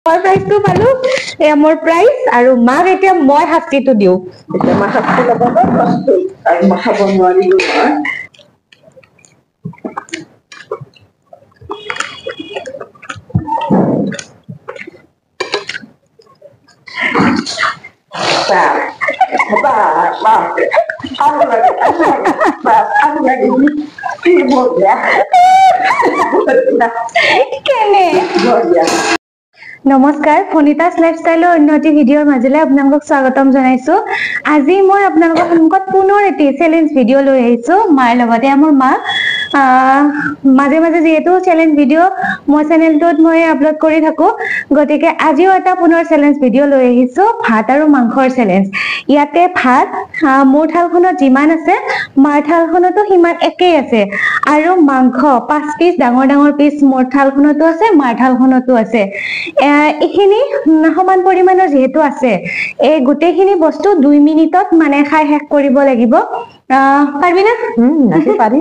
মই প্ৰাইজটো পালো এয়া মোৰ প্ৰাইজ আৰু মাক এতিয়া মই শাস্তিটো দিওঁ এতিয়া মই শাস্তি ল'ব প্ৰস্তুত আৰু মই খাব নোৱাৰিলো নহয় নমস্কাৰ ফনিতাস লাইফষ্টাইলৰ উন্নতি ভিডিঅ'ৰ মাজলৈ আপোনালোকক স্বাগতম জনাইছো আজি মই আপোনালোকৰ সন্মুখত পুনৰ এটি চ্যালেঞ্জ ভিডিঅ' লৈ আহিছো মাৰ লগতে মোৰ মা মাজে মাজে যেহেতু চ্যালেঞ্জ ভিডিঅ' মই চেনেলটোত মই আপলোড কৰি থাকো গতিকে আজিও এটা পুনৰ চ্যালেঞ্জ ভিডিঅ' লৈ আহিছো ভাত আৰু মাংসৰ চ্যালেঞ্জ ইয়াতে ভাত মোৰ থালখনত যিমান আছে মাৰ থালখনতো সিমান একেই আছে আৰু মাংস 5 পিস ডাঙৰ ডাঙৰ পিস মোৰ থালখনতো আছে মাৰ থালখনতো আছে এখিনি সমান পৰিমাণৰ যেহেতু আছে এই গোটেইখিনি বস্তু 2 মিনিটত মানে খাই শেষ কৰিব লাগিব পাৰবি না নাকি পাৰি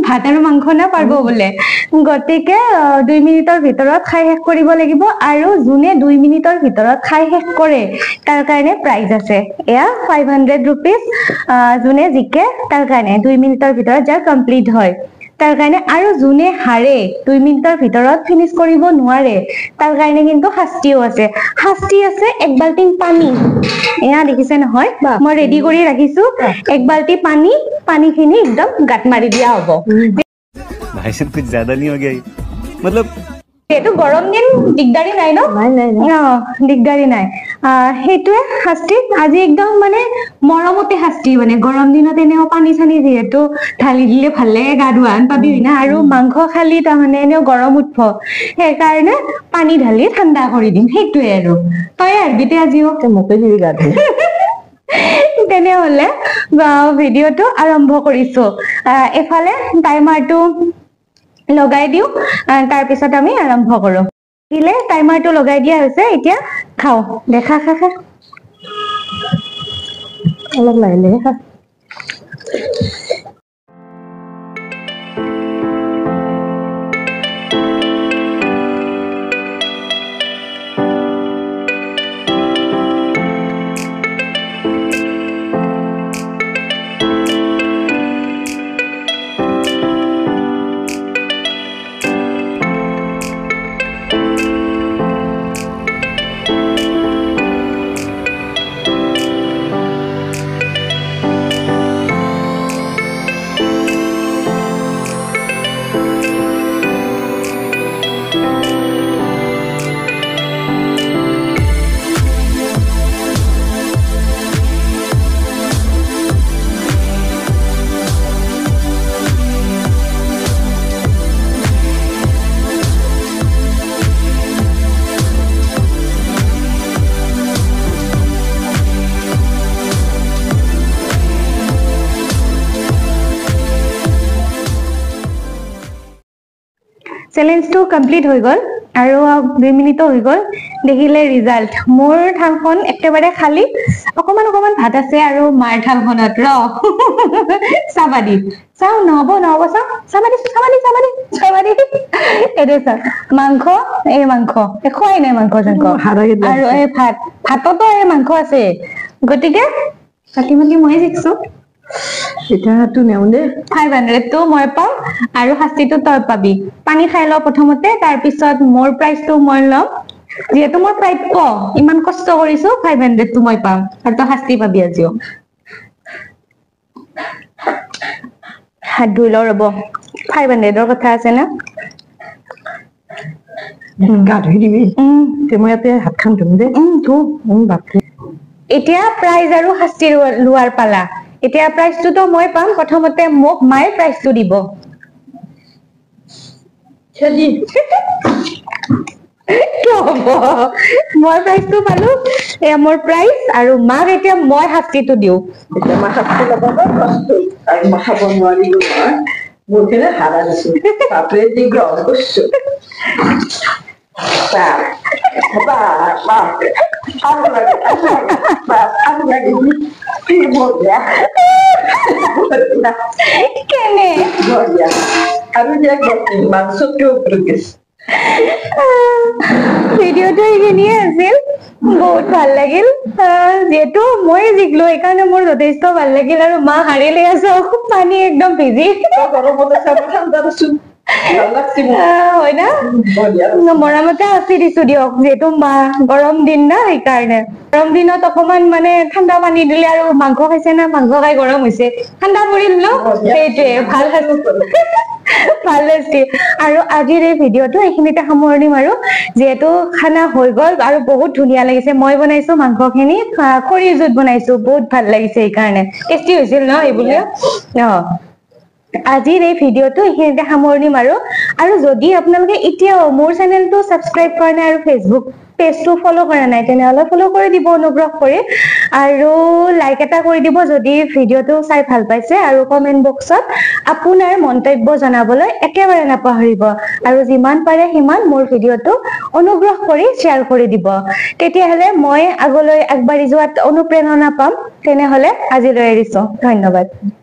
ভাত আৰু মাংস না পাৰবো বলে গতিকে 2 মিনিটৰ ভিতৰত খাই শেষ কৰিব লাগিব আৰু জুনে 2 মিনিটৰ ভিতৰত খাই শেষ কৰে তাৰ কাৰণে প্ৰাইজ আছে এয়া 500 रुपीस জুনে জিকে তাৰ কাৰণে 2 মিনিটৰ ভিতৰত যাৰ কমপ্লিট হয় তাৰ কাৰণে আৰু জুনে হাৰে 2 মিনিটৰ ভিতৰত ফিনিশ কৰিব নোৱাৰে তাৰ কাৰণে কিন্তু শাস্তিও আছে শাস্তি আছে এক বালটিং পানী এয়া দেখিছে নহয় মই ৰেডি কৰি ৰাখিছো এক বালটি পানীখিনি একদম গাত মাৰি দিয়া হ'ব भाई साहब कुछ ज्यादा नहीं हो गया मतलब এটো গৰম দিন দিগদাৰি নাই ন নাই দিগদাৰি নাই হেতুৱে শাস্তি আজি একদম মানে মৰমতে শাস্তি মানে গৰম দিনত এনেও পানী চানি যেহেতু ঢালি দিলে ভাল লাগে গা ধুৱান পাবি না আৰু মাংস খালি তাৰ মানে এনেও গৰম উঠব সেই কাৰণে পানী ঢালি ঠাণ্ডা কৰি দিম হেতুৱে আৰু তই আৰবিতে আজিও মোকে দিবি গা ধুই তেনেহলে ভিডিঅ'টো আৰম্ভ কৰিছো এফালে টাইমাৰটো লগাই দিও তাৰ পিছত আমি আৰম্ভ কৰো দিলে টাইমাৰটো লগাই দিয়া হৈছে এতিয়া খাও দেখা খা অলপ লাইলে খা চ্যালেঞ্জ টু কমপ্লিট হৈ গল আৰু 2 মিনিট হৈ গল দেখিলে ৰিজাল্ট মোৰ থালখন একেবাৰে খালি অকমান ভাত আছে আৰু মাৰ থালখনত চাবাদি চাও নহব চাবাদি এদে চা মাংস এখোৱাই নাই মাংস আৰু এই ভাততো এই মাংস আছে গতিকে কাটি মাটি মই জিকছো এটা তো নেও দে 500 তো মই পাম আৰু শাস্তিটো তই পাবি পানী খাই ল প্ৰথমতে তাৰ পিছত মোৰ প্ৰাইজটো মই লম যেহেতু মই প্ৰাইজ ইমান কষ্ট কৰিছো 500 তো মই পাম আৰু তই শাস্তি পাবি আজিও হাত ধুই ল ৰব 500 ৰ কথা আছে না গা ধুই দিবি তে মই ইয়াতে হাত খান ধুম দে ধু বাপৰে এতিয়া প্ৰাইজ আৰু শাস্তি লোৱাৰ পালা এতিয়া প্ৰাইজটো তো মই পাম প্ৰথমতে মোক মাই প্ৰাইজটো দিব খেলি মই প্ৰাইজটো পালো এয়া মোৰ প্ৰাইজ আৰু মাক এতিয়া মই শাস্তিটো দিওঁ এতিয়া মই শাস্তি ল'ব প্ৰস্তুত আৰু মই খাব নোৱাৰিলো নহয় মোৰ কেনে হাৰা দিছো বাপৰে যি গ্ৰহণ কৰিছো কেনে আৰু যে মাংসটো ওপৰত গেছে ভিডিঅ'টো এইখিনিয়ে আছিল বহুত ভাল লাগিল যিহেতু মই জিকলো সেইকাৰণে মোৰ যথেষ্ট ভাল লাগিল আৰু মা হাৰিলে আছে খুব পানী একদম ভিজি গৰমতে চাব ঠাণ্ডা দিছো ভাল লাগছে মোৰ হয় না বঢ়িয়া মৰমতে আছি দিছো দিয়ক যিহেতু মা গৰম দিন না সেইকাৰণে গৰম দিনত অকমান মানে ঠাণ্ডা পানী দিলে আৰু মাংস খাইছে না মাংস খাই গৰম হৈছে ঠাণ্ডা পৰিল ন সেইটোৱে ভাল ভাল লাগিছে আৰু আজিৰ এই ভিডিঅ'টো এইখিনিতে সামৰণি মাৰো যিহেতু খানা হৈ গ'ল আৰু বহুত ধুনীয়া লাগিছে মই বনাইছো মাংসখিনি খৰিৰ জুইত বনাইছো বহুত ভাল লাগিছে সেইকাৰণে টেষ্টি হৈছিল ন এইবুলি আজিৰ এই ভিডিঅ'টো এইখিনিতে সামৰণি মাৰো আৰু যদি আপোনালোকে এতিয়াও মোৰ চেনেলটো ছাবস্ক্ৰাইব কৰা নাই আৰু ফেচবুক পেজটো ফলো কৰা নাই তেনেহ'লে ফলো কৰি দিব অনুগ্ৰহ কৰি আৰু লাইক এটা কৰি দিব যদি ভিডিঅ'টো চাই ভাল পাইছে আৰু কমেন্ট বক্সত আপোনাৰ মন্তব্য জনাবলৈ একেবাৰে নাপাহৰিব আৰু যিমান পাৰে সিমান মোৰ ভিডিঅ'টো অনুগ্ৰহ কৰি শ্বেয়াৰ কৰি দিব তেতিয়াহ'লে মই আগলৈ আগবাঢ়ি যোৱাত অনুপ্ৰেৰণা পাম তেনেহ'লে আজিলৈ এৰিছো ধন্যবাদ